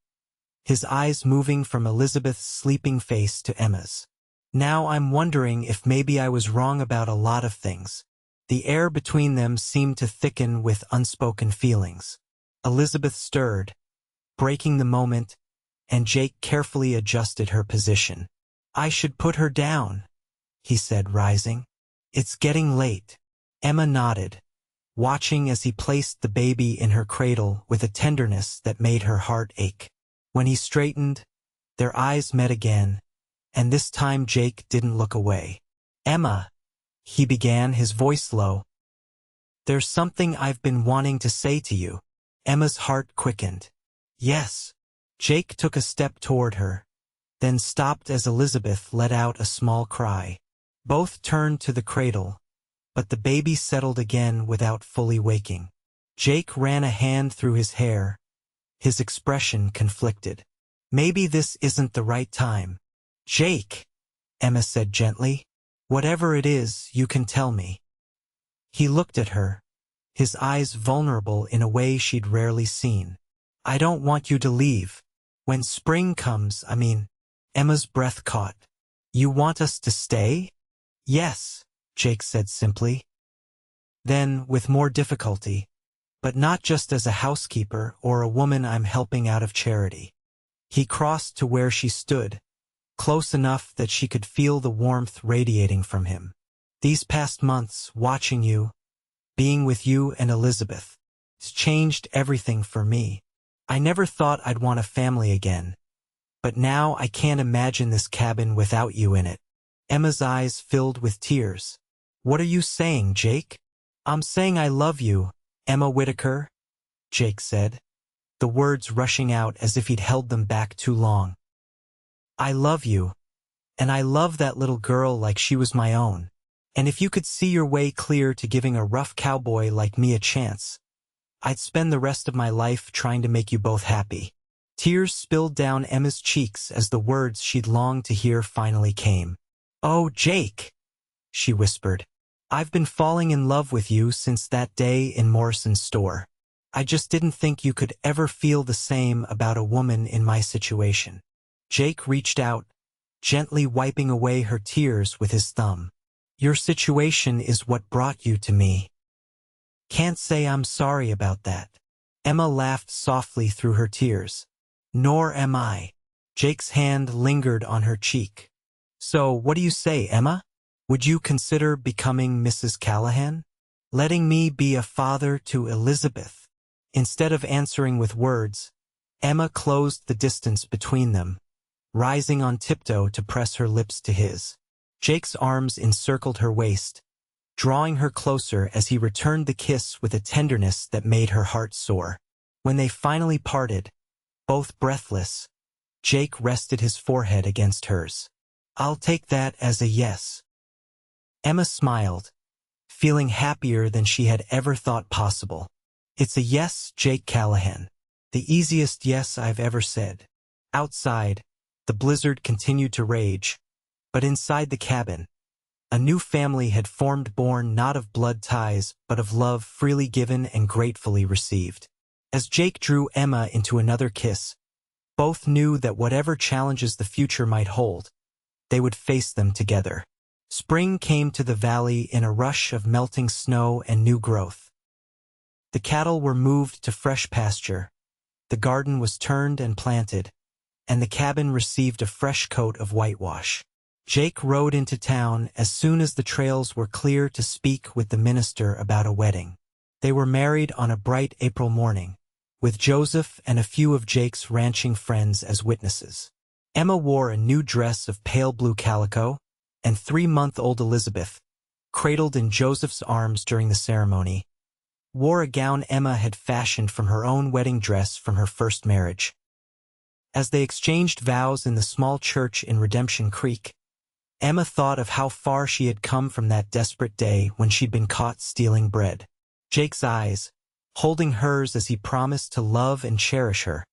his eyes moving from Elizabeth's sleeping face to Emma's. Now I'm wondering if maybe I was wrong about a lot of things. The air between them seemed to thicken with unspoken feelings. Elizabeth stirred, breaking the moment, and Jake carefully adjusted her position. I should put her down, he said, rising. It's getting late. Emma nodded, watching as he placed the baby in her cradle with a tenderness that made her heart ache. When he straightened, their eyes met again, and this time Jake didn't look away. Emma, he began, his voice low. There's something I've been wanting to say to you. Emma's heart quickened. Yes. Jake took a step toward her, then stopped as Elizabeth let out a small cry. Both turned to the cradle, but the baby settled again without fully waking. Jake ran a hand through his hair, his expression conflicted. Maybe this isn't the right time. Jake, Emma said gently. Whatever it is, you can tell me. He looked at her, his eyes vulnerable in a way she'd rarely seen. I don't want you to leave. When spring comes, Emma's breath caught. You want us to stay? Yes, Jake said simply. Then, with more difficulty, but not just as a housekeeper or a woman I'm helping out of charity. He crossed to where she stood, close enough that she could feel the warmth radiating from him. These past months, watching you, being with you and Elizabeth, it's changed everything for me. I never thought I'd want a family again, but now I can't imagine this cabin without you in it. Emma's eyes filled with tears. What are you saying, Jake? I'm saying I love you, Emma Whitaker, Jake said, the words rushing out as if he'd held them back too long. I love you, and I love that little girl like she was my own. And if you could see your way clear to giving a rough cowboy like me a chance, I'd spend the rest of my life trying to make you both happy. Tears spilled down Emma's cheeks as the words she'd longed to hear finally came. Oh, Jake, she whispered. I've been falling in love with you since that day in Morrison's store. I just didn't think you could ever feel the same about a woman in my situation. Jake reached out, gently wiping away her tears with his thumb. Your situation is what brought you to me. Can't say I'm sorry about that. Emma laughed softly through her tears. Nor am I. Jake's hand lingered on her cheek. So, what do you say, Emma? Would you consider becoming Mrs. Callahan? Letting me be a father to Elizabeth? Instead of answering with words, Emma closed the distance between them, rising on tiptoe to press her lips to his. Jake's arms encircled her waist, drawing her closer as he returned the kiss with a tenderness that made her heart soar. When they finally parted, both breathless, Jake rested his forehead against hers. I'll take that as a yes. Emma smiled, feeling happier than she had ever thought possible. It's a yes, Jake Callahan. The easiest yes I've ever said. Outside, the blizzard continued to rage, but inside the cabin, a new family had formed, born not of blood ties, but of love freely given and gratefully received. As Jake drew Emma into another kiss, both knew that whatever challenges the future might hold, they would face them together. Spring came to the valley in a rush of melting snow and new growth. The cattle were moved to fresh pasture, the garden was turned and planted, and the cabin received a fresh coat of whitewash. Jake rode into town as soon as the trails were clear to speak with the minister about a wedding. They were married on a bright April morning, with Joseph and a few of Jake's ranching friends as witnesses. Emma wore a new dress of pale blue calico, and 3-month-old Elizabeth, cradled in Joseph's arms during the ceremony, wore a gown Emma had fashioned from her own wedding dress from her first marriage. As they exchanged vows in the small church in Redemption Creek, Emma thought of how far she had come from that desperate day when she'd been caught stealing bread. Jake's eyes, holding hers as he promised to love and cherish her,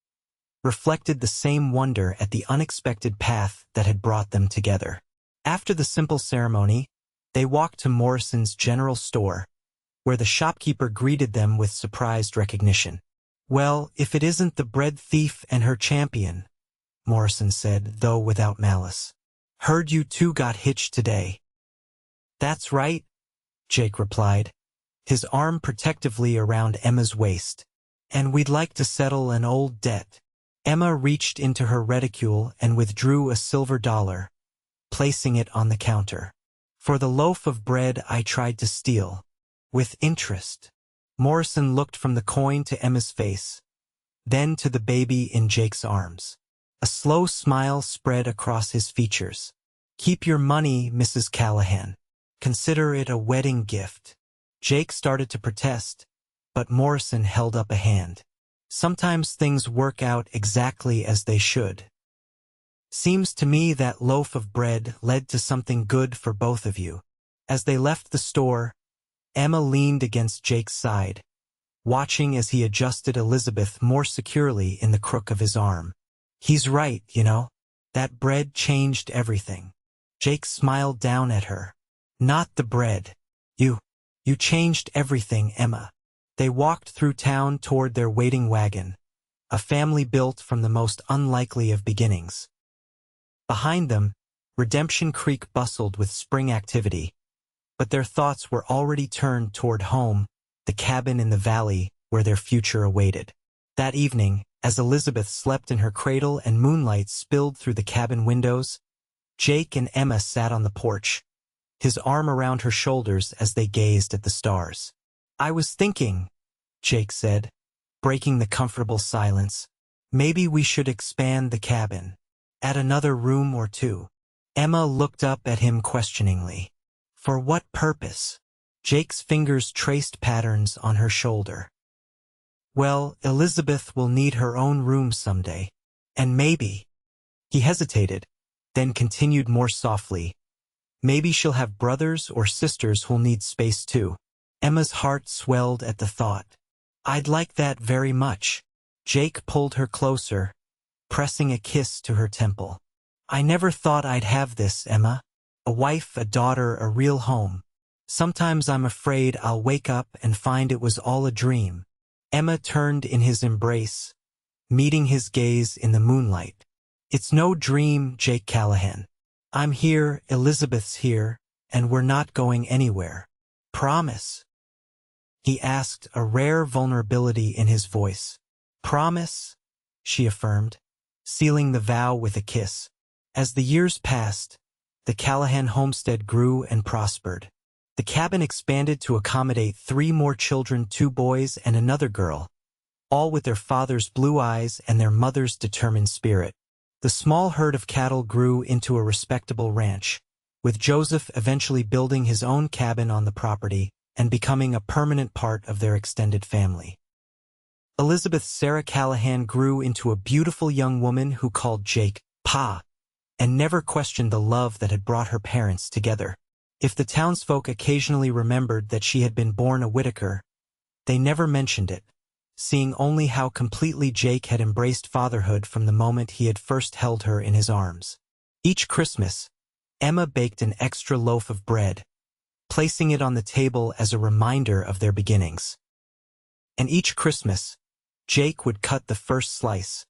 reflected the same wonder at the unexpected path that had brought them together. After the simple ceremony, they walked to Morrison's general store, where the shopkeeper greeted them with surprised recognition. "Well, if it isn't the bread thief and her champion," Morrison said, though without malice. "Heard you two got hitched today." "That's right," Jake replied, his arm protectively around Emma's waist. "And we'd like to settle an old debt." Emma reached into her reticule and withdrew a silver dollar, placing it on the counter. "For the loaf of bread I tried to steal. With interest." Morrison looked from the coin to Emma's face, then to the baby in Jake's arms. A slow smile spread across his features. "Keep your money, Mrs. Callahan. Consider it a wedding gift." Jake started to protest, but Morrison held up a hand. "Sometimes things work out exactly as they should. Seems to me that loaf of bread led to something good for both of you." As they left the store, Emma leaned against Jake's side, watching as he adjusted Elizabeth more securely in the crook of his arm. "He's right, you know. That bread changed everything." Jake smiled down at her. "Not the bread. You changed everything, Emma." They walked through town toward their waiting wagon, a family built from the most unlikely of beginnings. Behind them, Redemption Creek bustled with spring activity, but their thoughts were already turned toward home, the cabin in the valley where their future awaited. That evening, as Elizabeth slept in her cradle and moonlight spilled through the cabin windows, Jake and Emma sat on the porch, his arm around her shoulders as they gazed at the stars. "I was thinking," Jake said, breaking the comfortable silence, "maybe we should expand the cabin. Add another room or two." Emma looked up at him questioningly. "For what purpose?" Jake's fingers traced patterns on her shoulder. "Well, Elizabeth will need her own room someday. And maybe—" He hesitated, then continued more softly, "maybe she'll have brothers or sisters who'll need space too." Emma's heart swelled at the thought. "I'd like that very much." Jake pulled her closer, pressing a kiss to her temple. "I never thought I'd have this, Emma. A wife, a daughter, a real home. Sometimes I'm afraid I'll wake up and find it was all a dream." Emma turned in his embrace, meeting his gaze in the moonlight. "It's no dream, Jake Callahan. I'm here, Elizabeth's here, and we're not going anywhere. Promise?" He asked, a rare vulnerability in his voice. "Promise," she affirmed, sealing the vow with a kiss. As the years passed, the Callahan homestead grew and prospered. The cabin expanded to accommodate 3 more children, 2 boys and another girl, all with their father's blue eyes and their mother's determined spirit. The small herd of cattle grew into a respectable ranch, with Joseph eventually building his own cabin on the property and becoming a permanent part of their extended family. Elizabeth Sarah Callahan grew into a beautiful young woman who called Jake Pa, and never questioned the love that had brought her parents together. If the townsfolk occasionally remembered that she had been born a Whitaker, they never mentioned it, seeing only how completely Jake had embraced fatherhood from the moment he had first held her in his arms. Each Christmas, Emma baked an extra loaf of bread, placing it on the table as a reminder of their beginnings. And each Christmas, Jake would cut the first slice,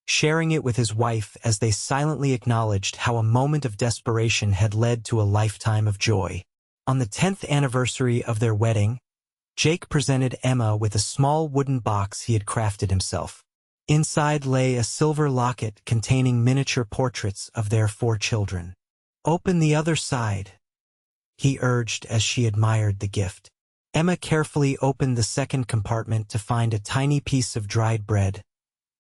sharing it with his wife as they silently acknowledged how a moment of desperation had led to a lifetime of joy. On the 10th anniversary of their wedding, Jake presented Emma with a small wooden box he had crafted himself. Inside lay a silver locket containing miniature portraits of their 4 children. "Open the other side," he urged as she admired the gift. Emma carefully opened the second compartment to find a tiny piece of dried bread,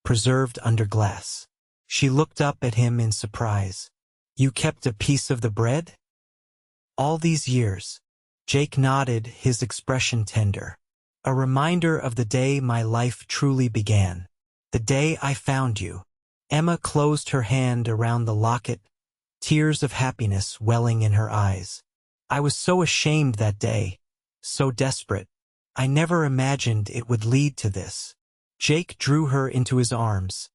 preserved under glass. She looked up at him in surprise. "You kept a piece of the bread?" "All these years." Jake nodded, his expression tender. "A reminder of the day my life truly began. The day I found you." Emma closed her hand around the locket, tears of happiness welling in her eyes. "I was so ashamed that day, so desperate. I never imagined it would lead to this." Jake drew her into his arms.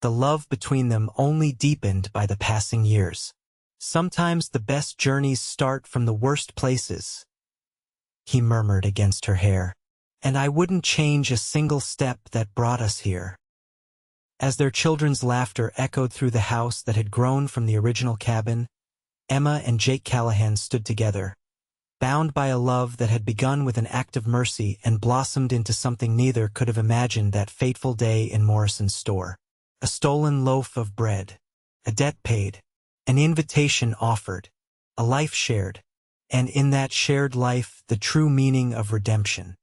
The love between them only deepened by the passing years. "Sometimes the best journeys start from the worst places," he murmured against her hair. "And I wouldn't change a single step that brought us here." As their children's laughter echoed through the house that had grown from the original cabin, Emma and Jake Callahan stood together, bound by a love that had begun with an act of mercy and blossomed into something neither could have imagined that fateful day in Morrison's store. A stolen loaf of bread, a debt paid, an invitation offered, a life shared, and in that shared life the true meaning of redemption.